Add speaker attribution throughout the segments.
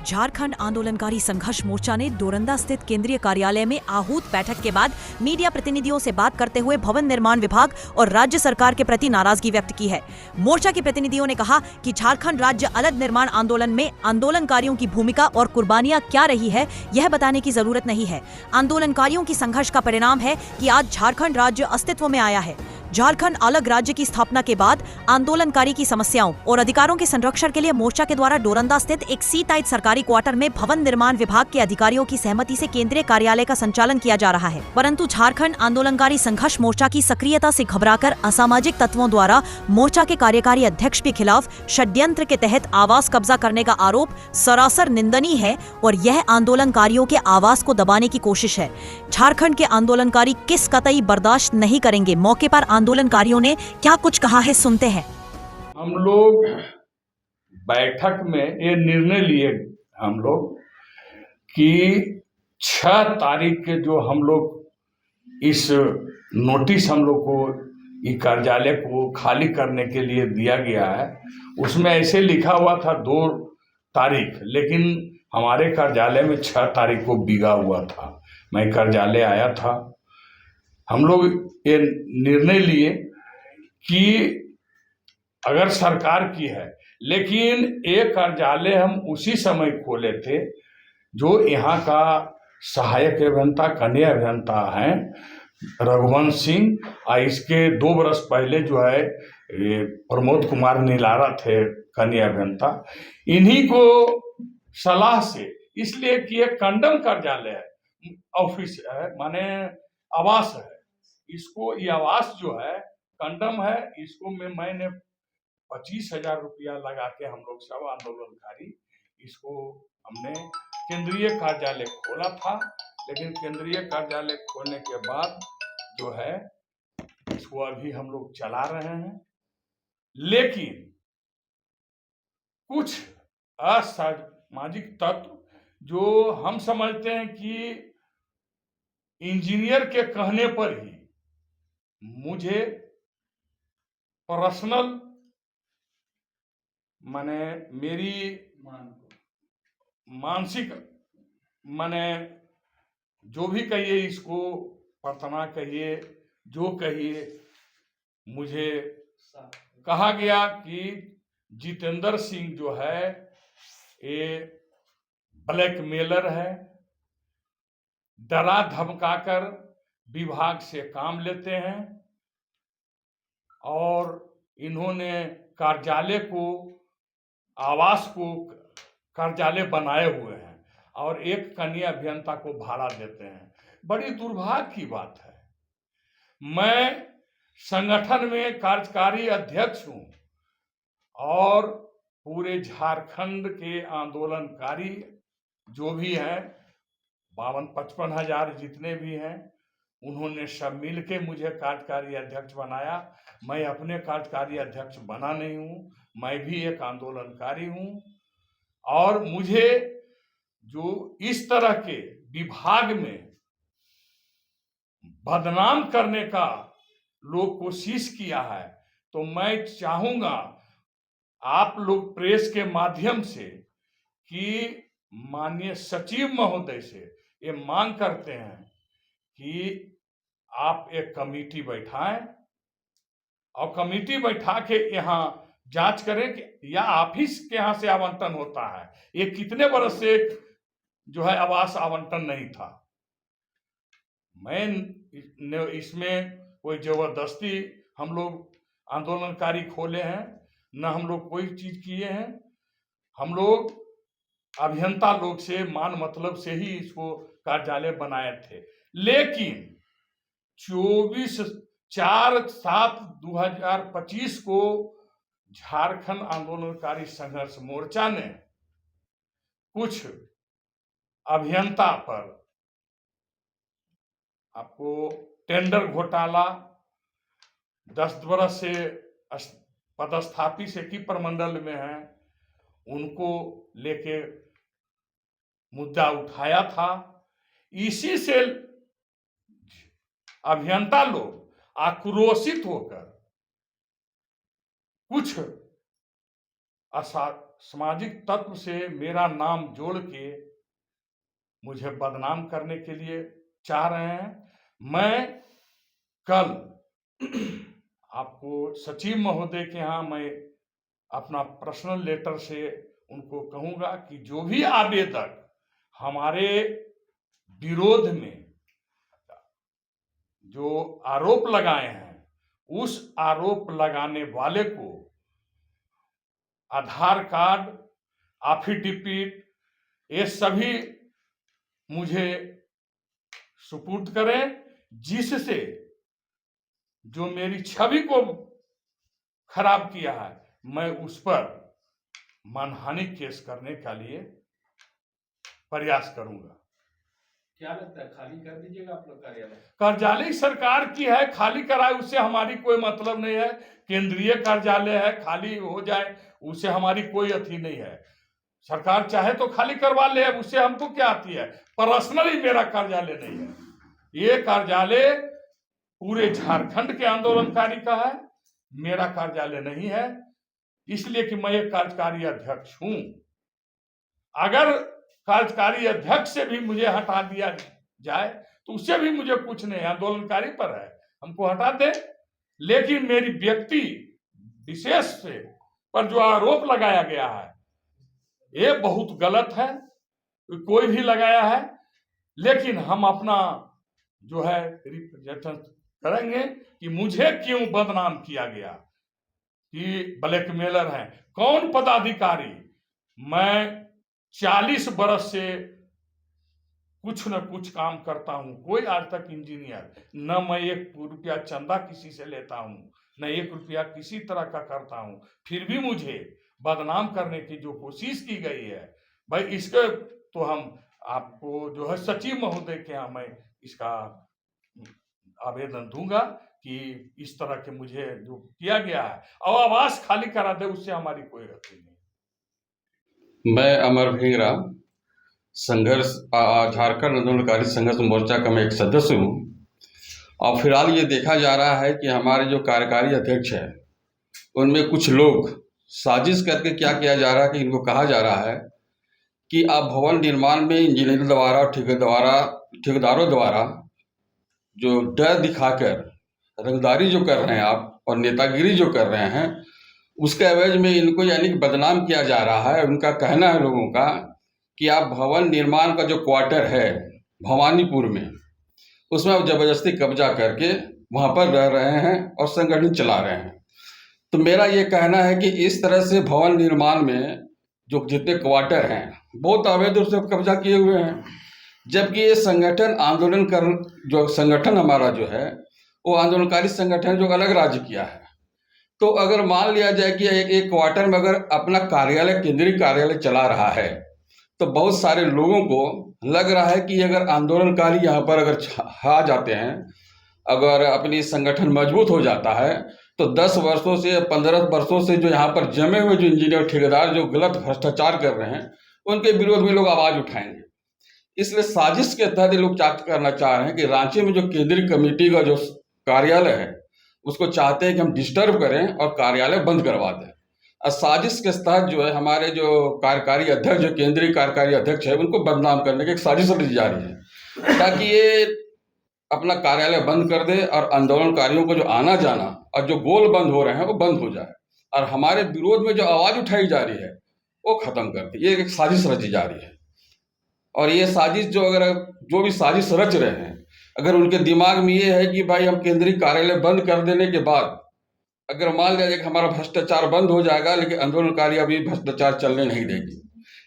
Speaker 1: झारखंड आंदोलनकारी संघर्ष मोर्चा ने डोरंदा स्थित केंद्रीय कार्यालय में आहूत बैठक के बाद मीडिया प्रतिनिधियों से बात करते हुए भवन निर्माण विभाग और राज्य सरकार के प्रति नाराजगी व्यक्त की है। मोर्चा के प्रतिनिधियों ने कहा कि झारखंड राज्य अलग निर्माण आंदोलन में आंदोलनकारियों की भूमिका और कुर्बानियां क्या रही है, यह बताने की जरूरत नहीं है। आंदोलनकारियों की संघर्ष का परिणाम है कि आज झारखंड राज्य अस्तित्व में आया है। झारखंड अलग राज्य की स्थापना के बाद आंदोलनकारी की समस्याओं और अधिकारों के संरक्षण के लिए मोर्चा के द्वारा डोरंदा स्थित एक सी टाइट सरकारी क्वार्टर में भवन निर्माण विभाग के अधिकारियों की सहमति से केंद्रीय कार्यालय का संचालन किया जा रहा है। परंतु झारखंड आंदोलनकारी संघर्ष मोर्चा की सक्रियता से घबराकर असामाजिक तत्वों द्वारा मोर्चा के कार्यकारी अध्यक्ष के खिलाफ षड्यंत्र के तहत आवास कब्जा करने का आरोप सरासर निंदनीय है और यह आंदोलनकारियों के आवास को दबाने की कोशिश है। झारखंड के आंदोलनकारी किस कतई बर्दाश्त नहीं करेंगे। मौके पर आंदोलनकारियों ने क्या कुछ कहा है, सुनते हैं।
Speaker 2: हम लोग बैठक में ये निर्णय लिए हम लोग कि 6 तारीख के जो हम लोग इस नोटिस हम लोग को ये कार्यालय को खाली करने के लिए दिया गया है, उसमें ऐसे लिखा हुआ था 2 तारीख, लेकिन हमारे कार्यालय में 6 तारीख को बिगा हुआ था। मैं कार्यालय आया था। हम लोग ये निर्णय लिए कि अगर सरकार की है, लेकिन एक कार्यालय हम उसी समय खोले थे जो यहाँ का सहायक अभियंता कन्या अभियंता हैं रघुवंश सिंह, और इसके 2 वर्ष पहले जो है प्रमोद कुमार नीलारा थे कन्या अभियंता। इन्हीं को सलाह से, इसलिए कि एक कंडम कार्यालय है, ऑफिस है, माने आवास है, इसको ये आवास जो है कंडम है, इसको मैंने 25,000 रुपया लगा के हम लोग सब आंदोलनकारी इसको हमने केंद्रीय कार्यालय खोला था। लेकिन केंद्रीय कार्यालय खोलने के बाद जो है इसको अभी हम लोग चला रहे हैं, लेकिन कुछ असामाजिक तत्व जो हम समझते हैं कि इंजीनियर के कहने पर ही मुझे पर्सनल माने मेरी मानसिक माने जो भी कहिए, इसको प्रार्थना कहिए, जो कहिए, मुझे कहा गया कि जितेंद्र सिंह जो है ये ब्लैकमेलर है, डरा धमकाकर विभाग से काम लेते हैं और इन्होंने कार्यालय को, आवास को कार्यालय बनाए हुए हैं और एक कन्या अभियंता को भाड़ा देते हैं। बड़ी दुर्भाग्य की बात है। मैं संगठन में कार्यकारी अध्यक्ष हूं और पूरे झारखंड के आंदोलनकारी जो भी हैं 52-55 हजार जितने भी हैं, उन्होंने सब मिल के मुझे कार्यकारी अध्यक्ष बनाया। मैं अपने कार्यकारी अध्यक्ष बना नहीं हूँ, मैं भी एक आंदोलनकारी हूँ और मुझे जो इस तरह के विभाग में बदनाम करने का लोग कोशिश किया है, तो मैं चाहूंगा आप लोग प्रेस के माध्यम से कि माननीय सचिव महोदय से ये मांग करते हैं कि आप एक कमेटी बैठाएं और कमेटी बैठा के यहाँ जांच करें कि या ऑफिस के यहाँ से आवंटन होता है। ये कितने वर्ष से जो है आवास आवंटन नहीं था। मैं इसमें कोई जबरदस्ती हम लोग आंदोलनकारी खोले हैं, न हम लोग कोई चीज किए हैं। हम लोग अभियंता लोग से मान मतलब से ही इसको कार्यालय बनाए थे, लेकिन 24/7/2025 को झारखंड आंदोलनकारी संघर्ष मोर्चा ने कुछ अभियंता पर आपको टेंडर घोटाला, 10 वर्ष से पदस्थापित से की प्रमंडल में है, उनको लेके मुद्दा उठाया था। इसी से अभियंता लोग आक्रोशित होकर कुछ सामाजिक तत्व से मेरा नाम जोड़ के मुझे बदनाम करने के लिए चाह रहे हैं। मैं कल आपको सचिव महोदय के यहाँ मैं अपना पर्सनल लेटर से उनको कहूँगा कि जो भी आवेदक हमारे विरोध में जो आरोप लगाए हैं, उस आरोप लगाने वाले को आधार कार्ड, एफिडेविट, ये सभी मुझे सुपुर्द करें, जिससे जो मेरी छवि को खराब किया है, मैं उस पर मानहानि केस करने के लिए प्रयास करूंगा।
Speaker 3: क्या लगता है, खाली कर दीजिएगा आप लोग कार्यालय?
Speaker 2: कार्यालय सरकार की है, खाली कराए उससे हमारी कोई मतलब नहीं है। केंद्रीय कार्यालय है, खाली हो जाए उससे हमारी कोई अथी नहीं है। सरकार चाहे तो खाली करवा ले, उससे हमको क्या आती है। पर्सनली मेरा कार्यालय नहीं है, ये कार्यालय पूरे झारखंड के आंदोलनकारी का है, मेरा कार्यालय नहीं है। इसलिए कि मैं एक कार्यकारी अध्यक्ष हूं। अगर कार्यकारी अध्यक्ष से भी मुझे हटा दिया जाए तो उससे भी मुझे कुछ नहीं, आंदोलनकारी पर है, हमको हटा दे। लेकिन मेरी व्यक्ति विशेष से पर जो आरोप लगाया गया है ये बहुत गलत है, कोई भी लगाया है। लेकिन हम अपना जो है रिप्रेजेंटेशन करेंगे कि मुझे क्यों बदनाम किया गया कि ब्लैकमेलर हैं। कौन पदाधिकारी? मैं 40 बरस से कुछ न कुछ काम करता हूं, कोई आज तक इंजीनियर न मैं 1 रुपया चंदा किसी से लेता हूं, न 1 रुपया किसी तरह का करता हूं। फिर भी मुझे बदनाम करने की जो कोशिश की गई है भाई, इसके तो हम आपको जो है सचिव महोदय के यहाँ मैं इसका आवेदन दूंगा कि इस तरह के मुझे जो किया गया है और आवास खाली करा दे, उससे हमारी कोई गलती नहीं।
Speaker 4: मैं अमर भिंगरा संघर्ष झारखंड आंदोलनकारी संघर्ष मोर्चा का मैं एक सदस्य हूँ। और फिलहाल ये देखा जा रहा है कि हमारे जो कार्यकारी अध्यक्ष है उनमें कुछ लोग साजिश करके क्या किया जा रहा है कि इनको कहा जा रहा है कि आप भवन निर्माण में इंजीनियर द्वारा और ठेकेदारों द्वारा जो डर दिखाकर रंगदारी जो कर रहे हैं आप और नेतागिरी जो कर रहे हैं, उसके एवज में इनको यानी कि बदनाम किया जा रहा है। उनका कहना है लोगों का कि आप भवन निर्माण का जो क्वार्टर है भवानीपुर में, उसमें आप जबरदस्ती कब्जा करके वहाँ पर रह रहे हैं और संगठन चला रहे हैं। तो मेरा ये कहना है कि इस तरह से भवन निर्माण में जो जितने क्वार्टर हैं बहुत अवैध रूप से कब्जा किए हुए हैं, जबकि ये संगठन आंदोलन कर जो संगठन हमारा जो है वो आंदोलनकारी संगठन जो अलग राज्य किया है। तो अगर मान लिया जाए कि एक क्वार्टर में अगर अपना कार्यालय केंद्रीय कार्यालय चला रहा है तो बहुत सारे लोगों को लग रहा है कि अगर आंदोलनकारी यहाँ पर अगर आ जाते हैं, अगर अपनी संगठन मजबूत हो जाता है तो 10 वर्षों से 15 वर्षों से जो यहाँ पर जमे हुए जो इंजीनियर ठेकेदार जो गलत भ्रष्टाचार कर रहे हैं उनके विरोध में लोग आवाज उठाएंगे। इसलिए साजिश के तहत ये लोग करना चाह रहे हैं कि रांची में जो केंद्रीय कमेटी का जो कार्यालय है उसको चाहते हैं कि हम डिस्टर्ब करें और कार्यालय बंद करवा दें। और साजिश के तहत जो है हमारे जो कार्यकारी अध्यक्ष जो केंद्रीय कार्यकारी अध्यक्ष है उनको बदनाम करने की एक साजिश रची जा रही है ताकि ये अपना कार्यालय बंद कर दे और आंदोलनकारियों को जो आना जाना और जो गोल बंद हो रहे हैं वो बंद हो जाए और हमारे विरोध में जो आवाज उठाई जा रही है वो खत्म कर दे। ये एक साजिश रची जा रही है और ये साजिश जो भी साजिश रच रहे हैं, अगर उनके दिमाग में ये है कि भाई हम केंद्रीय कार्यालय बंद कर देने के बाद अगर मान लिया जाए कि हमारा भ्रष्टाचार बंद हो जाएगा लेकिन आंदोलनकारी अभी भ्रष्टाचार चलने नहीं देगी,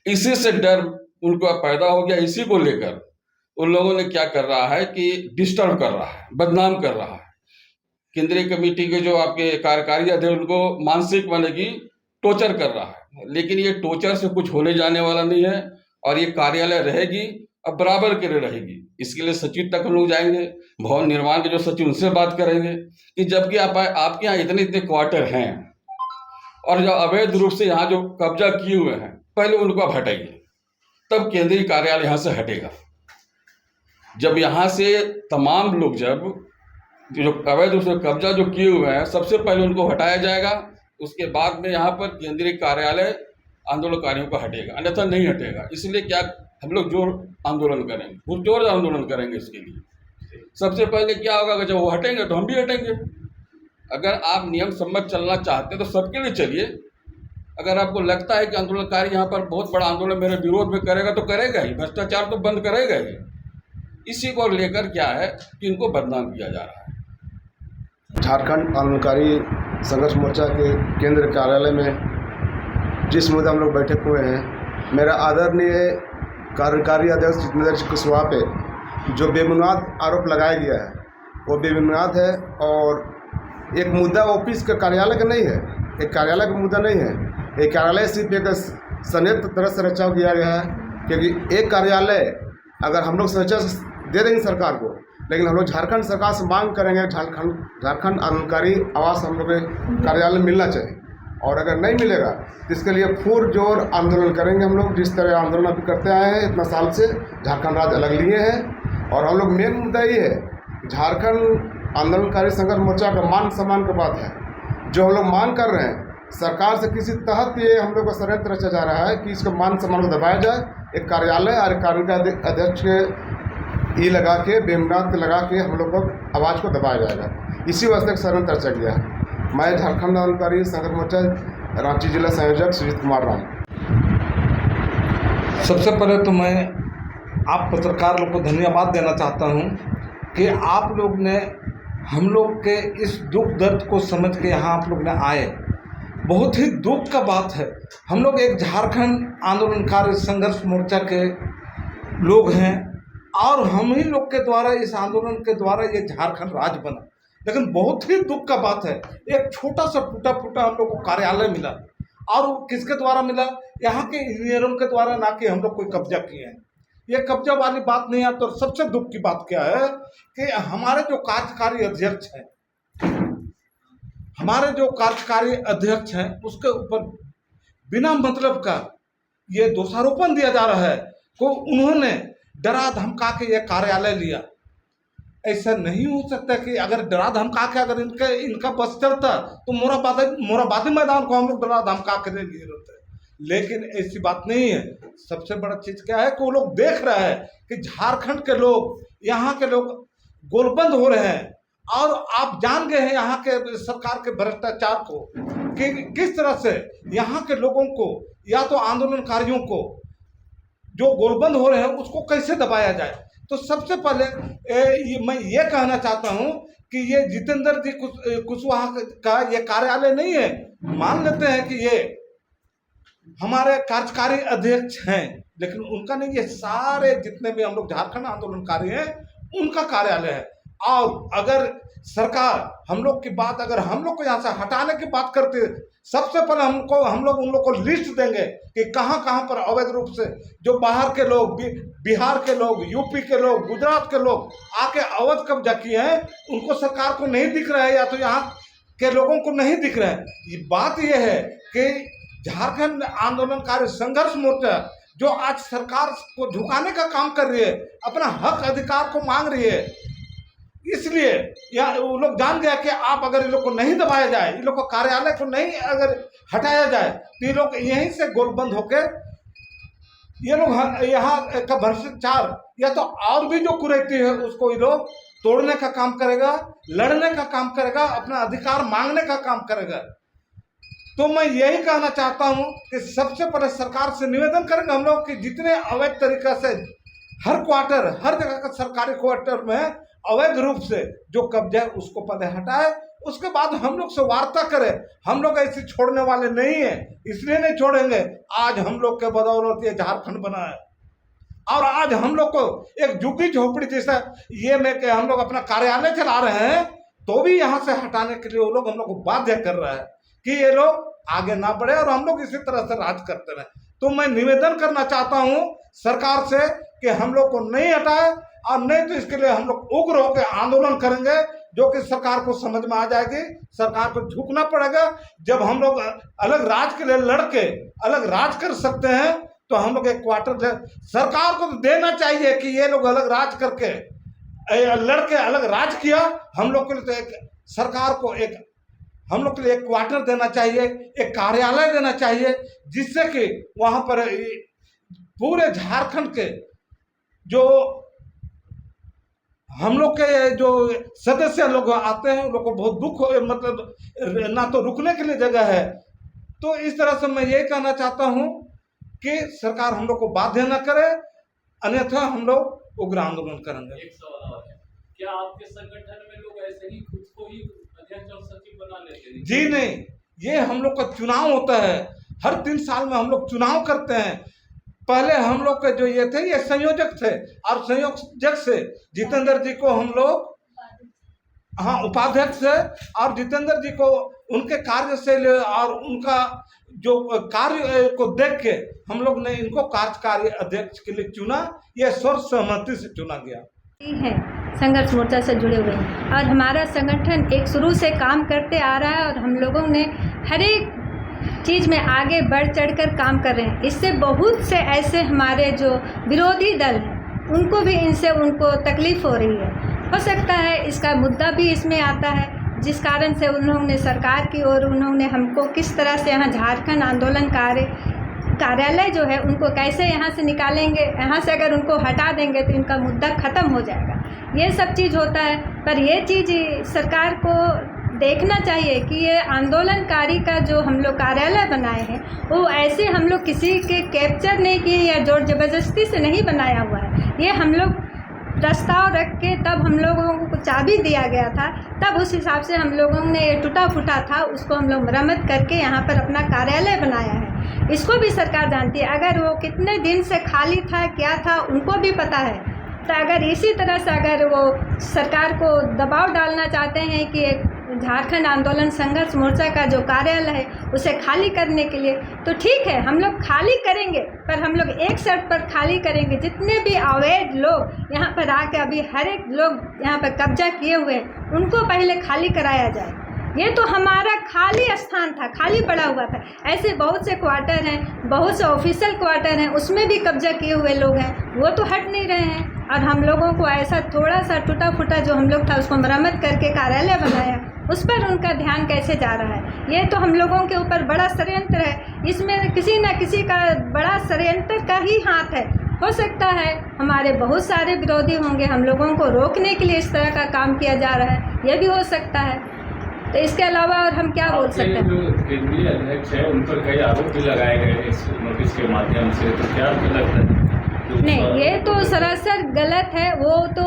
Speaker 4: इसी से डर उनको पैदा हो गया। इसी को लेकर उन लोगों ने क्या कर रहा है कि डिस्टर्ब कर रहा है, बदनाम कर रहा है। केंद्रीय कमेटी के जो आपके कार्यकारी अध्यक्ष उनको मानसिक माने की टॉर्चर कर रहा है, लेकिन ये टॉर्चर से कुछ होने जाने वाला नहीं है और ये कार्यालय रहेगी अब बराबर के लिए रहेगी। इसके लिए सचिव तक हम लोग जाएंगे, भवन निर्माण के जो सचिव उनसे बात करेंगे कि जबकि आपके यहाँ इतने क्वार्टर हैं और जो अवैध रूप से यहाँ जो कब्जा किए हुए हैं पहले उनको आप हटाइए, तब केंद्रीय कार्यालय यहाँ से हटेगा। जब यहाँ से तमाम लोग जब जो अवैध रूप से कब्जा जो किए हुए हैं सबसे पहले उनको हटाया जाएगा, उसके बाद में यहाँ पर केंद्रीय कार्यालय आंदोलनकारियों का हटेगा, अन्यथा नहीं हटेगा। इसलिए क्या हम लोग जोर आंदोलन करेंगे, पुरजोर आंदोलन करेंगे इसके लिए। सबसे पहले क्या होगा कि जब वो हटेंगे तो हम भी हटेंगे। अगर आप नियम सम्मत चलना चाहते हैं तो सबके लिए चलिए। अगर आपको लगता है कि आंदोलनकारी यहाँ पर बहुत बड़ा आंदोलन मेरे विरोध में करेगा तो करेगा ही, भ्रष्टाचार तो बंद करेगा ही। इसी को लेकर क्या है कि इनको बदनाम किया जा रहा है।
Speaker 5: झारखंड आंदोलनकारी संघर्ष मोर्चा के केंद्र कार्यालय में जिस मुद्दे हम लोग बैठक हुए हैं, मेरा आदरणीय कार्यकारी अध्यक्ष जितेंद्र सिंह कुशवाहा पे जो बेबुनियाद आरोप लगाया गया है वो बेबुनियाद है। और एक मुद्दा ऑफिस का कार्यालय का नहीं है, एक कार्यालय का मुद्दा नहीं है। एक कार्यालय सिर्फ एक संयुक्त तरह से रचाव किया गया है, क्योंकि एक कार्यालय अगर हम लोग संरचना दे देंगे सरकार को, लेकिन हम लोग झारखंड सरकार से मांग करेंगे झारखंड आंदोलनकारी आवास हम लोग के कार्यालय मिलना चाहिए। और अगर नहीं मिलेगा तो इसके लिए पुरजोर आंदोलन करेंगे हम लोग, जिस तरह आंदोलन अभी करते आए हैं इतना साल से। झारखंड राज्य अलग लिए हैं और हम लोग मेन मुद्दा ये है, झारखंड आंदोलनकारी संघर्ष मोर्चा का मान सम्मान की बात है। जो हम लोग मांग कर रहे हैं सरकार से किसी तहत ये हम लोग को षड्यंत्र रचा जा रहा है कि इसका मान सम्मान को दबाया जाए। एक कार्यालय और कार्यालय अध्यक्ष के लगा के बेबुनियाद लगा के हम लोग को आवाज़ को दबाया जाएगा। इसी वास्ते षड्यंत्र रचा गया है। मैं झारखंड आंदोलनकारी संघर्ष मोर्चा रांची जिला संयोजक सुजीत कुमार राम।
Speaker 6: सबसे पहले तो मैं आप पत्रकार लोग को धन्यवाद देना चाहता हूं कि आप लोग ने हम लोग के इस दुख दर्द को समझ के यहाँ आप लोग ने आए। बहुत ही दुख का बात है। हम लोग एक झारखंड आंदोलनकारी संघर्ष मोर्चा के लोग हैं और हम ही लोग के द्वारा इस आंदोलन के द्वारा ये झारखंड राज्य बना। लेकिन बहुत ही दुख का बात है, एक छोटा सा टूटा फूटा हम लोग को कार्यालय मिला और वो किसके द्वारा मिला? यहाँ के इंजीनियरों के द्वारा, ना कि हम लोग कोई कब्जा किए हैं। ये कब्जा वाली बात नहीं है। तो सबसे दुख की बात क्या है कि हमारे जो कार्यकारी अध्यक्ष हैं उसके ऊपर बिना मतलब का ये दोषारोपण दिया जा रहा है को उन्होंने डरा धमका के ये कार्यालय लिया। ऐसा नहीं हो सकता कि अगर डरा धमका के अगर इनका बस चलता तो मोराबादी मैदान को हम लोग डरा धमका के ले लिए रहते। लेकिन ऐसी बात नहीं है। सबसे बड़ा चीज क्या है कि वो लोग देख रहे हैं कि झारखंड के लोग, यहाँ के लोग गोलबंद हो रहे हैं। और आप जान गए हैं यहाँ के सरकार के भ्रष्टाचार को कि किस तरह से यहाँ के लोगों को या तो आंदोलनकारियों को जो गोलबंद हो रहे हैं उसको कैसे दबाया जाए। तो सबसे पहले मैं ये कहना चाहता हूँ कि ये जितेंद्र जी कुशवाहा का ये कार्यालय नहीं है। मान लेते हैं कि ये हमारे कार्यकारी अध्यक्ष हैं, लेकिन उनका नहीं, ये सारे जितने भी हम लोग झारखंड आंदोलनकारी हैं उनका कार्यालय है। और अगर सरकार हम लोग की बात, अगर हम लोग को यहाँ से हटाने की बात करते, सबसे पहले हम लोग उन लोग को लिस्ट देंगे कि कहाँ कहाँ पर अवैध रूप से जो बाहर के लोग, बिहार के लोग, यूपी के लोग, गुजरात के लोग आके अवैध कब्जा किए हैं, उनको सरकार को नहीं दिख रहा है या तो यहाँ के लोगों को नहीं दिख रहा है। ये बात ये है कि झारखंड आंदोलनकारी संघर्ष मोर्चा जो आज सरकार को झुकाने का काम कर रही है, अपना हक अधिकार को मांग रही है, इसलिए वो लोग जान गया कि आप अगर इन लोग को नहीं दबाया जाए, इन लोग को कार्यालय को नहीं अगर हटाया जाए तो ये लोग यहीं से गोलबंद होकर ये लोग यहाँ का भ्रष्टाचार या तो और भी जो कुरीति है उसको ये लोग तोड़ने का काम करेगा, लड़ने का काम करेगा, अपना अधिकार मांगने का काम करेगा। तो मैं यही कहना चाहता हूँ कि सबसे पहले सरकार से निवेदन करेंगे हम लोग कि जितने अवैध तरीके से हर क्वार्टर, हर जगह का सरकारी क्वार्टर में अवैध रूप से जो कब्जा है उसको पहले हटाए, उसके बाद हम लोग से वार्ता करें। हम लोग ऐसे छोड़ने वाले नहीं है, इसलिए नहीं छोड़ेंगे। आज हम लोग के बदौलत ये झारखंड बना है और आज हम लोग को एक झुग्गी झोपड़ी जैसा ये में कि हम लोग अपना कार्यालय चला रहे हैं तो भी यहाँ से हटाने के लिए वो लोग हम लोग को बाध्य कर रहा है कि ये लोग आगे ना बढ़े और हम लोग इसी तरह से राज करते रहे। तो मैं निवेदन करना चाहता हूँ सरकार से कि हम लोग को नहीं हटाए और नहीं तो इसके लिए हम लोग उग्र होकर आंदोलन करेंगे, जो कि सरकार को समझ में आ जाएगी। सरकार को झुकना पड़ेगा। जब हम लोग अलग राज के लिए लड़के अलग राज कर सकते हैं तो हम लोग एक क्वार्टर सरकार को तो देना चाहिए कि ये लोग अलग राज करके लड़के अलग राज किया। हम लोग के लिए तो एक सरकार को एक हम लोग के लिए एक क्वार्टर देना चाहिए, एक कार्यालय देना चाहिए, जिससे कि वहाँ पर पूरे झारखंड के जो हम लोग के जो सदस्य लोग आते हैं उन लोग को बहुत दुख मतलब ना तो रुकने के लिए जगह है। तो इस तरह से मैं ये कहना चाहता हूँ कि सरकार हम लोग को बाध्य न करे, अन्यथा हम लोग उग्र आंदोलन करेंगे।
Speaker 3: एक सवाल और है, क्या आपके संगठन में लोग ऐसे ही खुद को ही अध्यक्ष और सचिव बना लेते हैं?
Speaker 6: जी नहीं, ये हम लोग का चुनाव होता है, हर 3 साल में हम लोग चुनाव करते हैं। पहले हम लोग के जो ये थे ये संयोजक थे, और संयोजक से जितेंद्र जी को हम लोग उपाध्यक्ष है, और जितेंद्र जी को उनके कार्य से और उनका जो कार्य को देख के हम लोग ने इनको कार्यकारी अध्यक्ष के लिए चुना। ये सर्वसम्मति से चुना गया
Speaker 7: है। संघर्ष मोर्चा से जुड़े हुए हैं और हमारा संगठन एक शुरू से काम करते आ रहा है और हम लोगों ने हर एक चीज़ में आगे बढ़ चढ़कर काम कर रहे हैं। इससे बहुत से ऐसे हमारे जो विरोधी दल हैं उनको भी इनसे उनको तकलीफ़ हो रही है। हो सकता है इसका मुद्दा भी इसमें आता है, जिस कारण से उन्होंने सरकार की ओर उन्होंने हमको किस तरह से यहाँ झारखंड आंदोलन कार्यालय जो है उनको कैसे यहाँ से निकालेंगे, यहाँ से अगर उनको हटा देंगे तो इनका मुद्दा ख़त्म हो जाएगा। ये सब चीज़ होता है, पर ये चीज़ सरकार को देखना चाहिए कि ये आंदोलनकारी का जो हम लोग कार्यालय बनाए हैं वो ऐसे हम लोग किसी के कैप्चर नहीं किए या जोर ज़बरदस्ती से नहीं बनाया हुआ है। ये हम लोग प्रस्ताव रख के तब हम लोगों को चाबी दिया गया था, तब उस हिसाब से हम लोगों ने ये टूटा फूटा था उसको हम लोग मरम्मत करके यहाँ पर अपना कार्यालय बनाया है। इसको भी सरकार जानती है, अगर वो कितने दिन से खाली था क्या था उनको भी पता है। तो अगर इसी तरह से अगर वो सरकार को दबाव डालना चाहते हैं कि झारखंड आंदोलन संघर्ष मोर्चा का जो कार्यालय है उसे खाली करने के लिए, तो ठीक है हम लोग खाली करेंगे, पर हम लोग एक शर्त पर खाली करेंगे, जितने भी अवैध लोग यहाँ पर आके अभी हर एक लोग यहाँ पर कब्जा किए हुए हैं उनको पहले खाली कराया जाए। ये तो हमारा खाली स्थान था, खाली पड़ा हुआ था। ऐसे बहुत से क्वार्टर हैं, बहुत से ऑफिशियल क्वार्टर हैं, उसमें भी कब्जा किए हुए लोग हैं, वो तो हट नहीं रहे हैं। और हम लोगों को ऐसा थोड़ा सा टूटा फूटा जो हम लोग था उसको मरम्मत करके कार्यालय बनाया, उस पर उनका ध्यान कैसे जा रहा है। ये तो हम लोगों के ऊपर बड़ा षड्यंत्र है, इसमें किसी न किसी का बड़ा षड्यंत्र का ही हाथ है। हो सकता है हमारे बहुत सारे विरोधी होंगे, हम लोगों को रोकने के लिए इस तरह का काम किया जा रहा है, ये भी हो सकता है। तो इसके अलावा और हम क्या बोल सकते हैं।
Speaker 3: जो केंद्रीय अध्यक्ष है उन पर कई आरोप भी लगाए गए इस नोटिस के माध्यम से, तो क्या लगता है?
Speaker 7: नहीं, ये तो सरासर गलत है। वो तो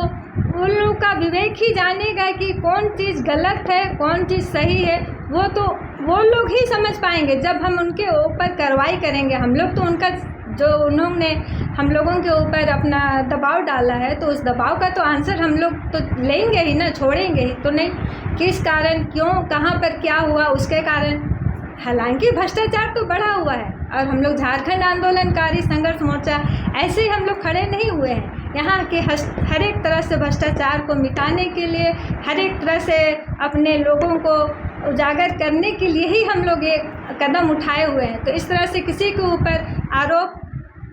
Speaker 7: उन लोगों का विवेक ही जानेगा कि कौन चीज़ गलत है कौन चीज़ सही है, वो तो वो लोग ही समझ पाएंगे जब हम उनके ऊपर कार्रवाई करेंगे। हम लोग तो उनका जो उन्होंने हम लोगों के ऊपर अपना दबाव डाला है तो उस दबाव का तो आंसर हम लोग तो लेंगे ही ना, छोड़ेंगे ही तो नहीं। किस कारण, क्यों, कहाँ पर क्या हुआ उसके कारण। हालांकि भ्रष्टाचार तो बढ़ा हुआ है और हम लोग झारखंड आंदोलनकारी संघर्ष मोर्चा ऐसे ही हम लोग खड़े नहीं हुए हैं। यहाँ के हर एक तरह से भ्रष्टाचार को मिटाने के लिए, हर एक तरह से अपने लोगों को उजागर करने के लिए ही हम लोग ये कदम उठाए हुए हैं। तो इस तरह से किसी के ऊपर आरोप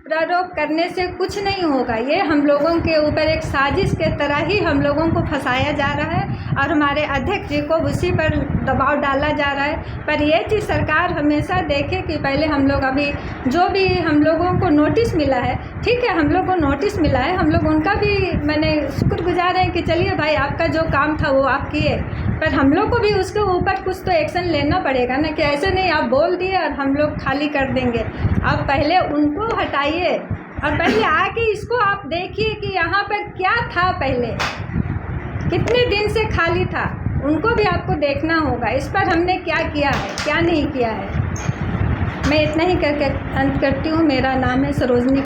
Speaker 7: प्ररोप करने से कुछ नहीं होगा। ये हम लोगों के ऊपर एक साजिश के तरह ही हम लोगों को फंसाया जा रहा है और हमारे अध्यक्ष जी को उसी पर दबाव डाला जा रहा है। पर यह चीज़ सरकार हमेशा देखे कि पहले हम लोग अभी जो भी हम लोगों को नोटिस मिला है, ठीक है हम लोग को नोटिस मिला है, हम लोग उनका भी मैंने शुक्रगुजार हैं कि चलिए भाई आपका जो काम था वो आप किए, पर हम लोग को भी उसके ऊपर कुछ तो एक्शन लेना पड़ेगा ना, कि ऐसे नहीं आप बोल दिए और हम लोग खाली कर देंगे। आप पहले उनको हटाइए और पहले आके इसको आप देखिए कि यहाँ पर क्या था, पहले कितने दिन से खाली था, उनको भी आपको देखना होगा। इस पर हमने क्या किया है क्या नहीं किया है। मैं इतना ही करके अंत करती हूँ। मेरा नाम है सरोजनी।